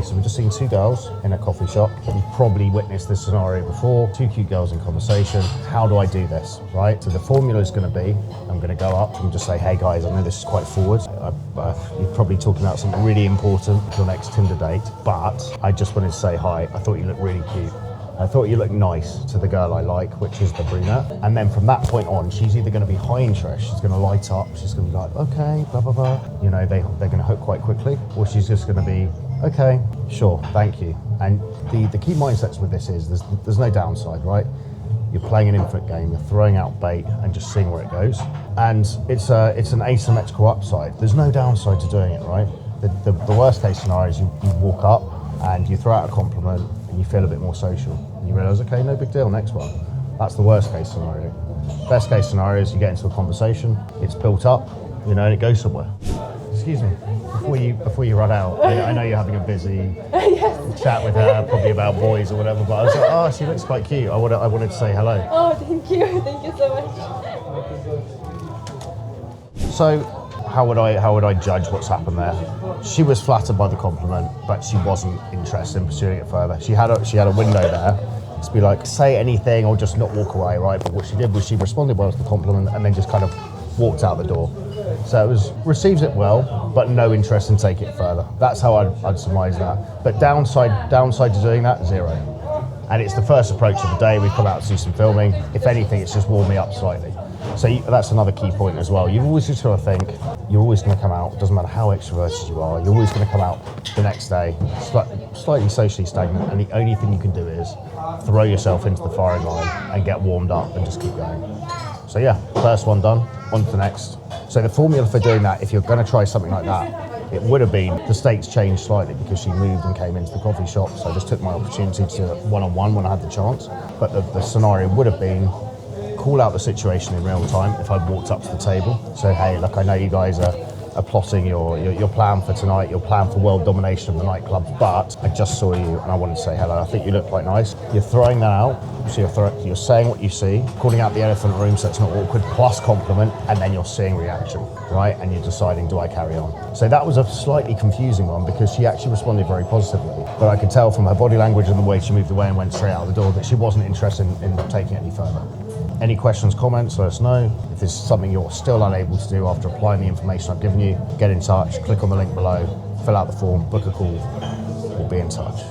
so we've just seen two girls in a coffee shop. You've probably witnessed this scenario before. Two cute girls in conversation. How do I do this, right? So the formula is going to be, I'm going to go up and just say, hey guys, I know this is quite forward. You're probably talking about something really important for your next Tinder date, but I just wanted to say hi. I thought you looked really cute. I thought you looked nice to the girl I like, which is the brunette. And then from that point on, she's either going to be high interest, she's going to light up, she's going to be like, okay, blah, blah, blah. You know, they're going to hook quite quickly, or she's just going to be, okay, sure, thank you. And the key mindsets with this is there's no downside, right? You're playing an infinite game, you're throwing out bait and just seeing where it goes. And it's an asymmetrical upside. There's no downside to doing it, right? The worst case scenario is you walk up and you throw out a compliment and you feel a bit more social. And you realise, okay, no big deal, next one. That's the worst case scenario. Best case scenario is you get into a conversation, it's built up, you know, and it goes somewhere. Excuse me, before you run out, I know you're having a busy chat with her, probably about boys or whatever, but I was like, oh, she looks quite cute. I wanted to say hello. Oh, thank you so much. So, how would I judge what's happened there? She was flattered by the compliment, but she wasn't interested in pursuing it further. She had a window there to be like, say anything or just not walk away, right? But what she did was she responded well to the compliment and then just kind of walked out the door. So receives it well, but no interest in taking it further. That's how I'd surmise that. But downside to doing that, zero. And it's the first approach of the day. We've come out to do some filming. If anything, it's just warmed me up slightly. So that's another key point as well. You've always just got to think, you're always going to come out, it doesn't matter how extroverted you are, you're always going to come out the next day slightly socially stagnant, and the only thing you can do is throw yourself into the firing line and get warmed up and just keep going. So yeah, first one done, on to the next. So the formula for doing that, if you're going to try something like that, it would have been, the stakes changed slightly because she moved and came into the coffee shop, so I just took my opportunity to do it one-on-one when I had the chance. But the scenario would have been, call out the situation in real time if I'd walked up to the table. So, hey, look, I know you guys are plotting your plan for tonight, your plan for world domination of the nightclubs, but I just saw you and I wanted to say hello. I think you look quite nice. You're throwing that out, so you're saying what you see, calling out the elephant in the room so it's not awkward, plus compliment, and then you're seeing reaction, right? And you're deciding, do I carry on? So that was a slightly confusing one because she actually responded very positively, but I could tell from her body language and the way she moved away and went straight out the door that she wasn't interested in taking it any further. Any questions, comments, let us know. If this is something you're still unable to do after applying the information I've given you, get in touch, click on the link below, fill out the form, book a call, we'll be in touch.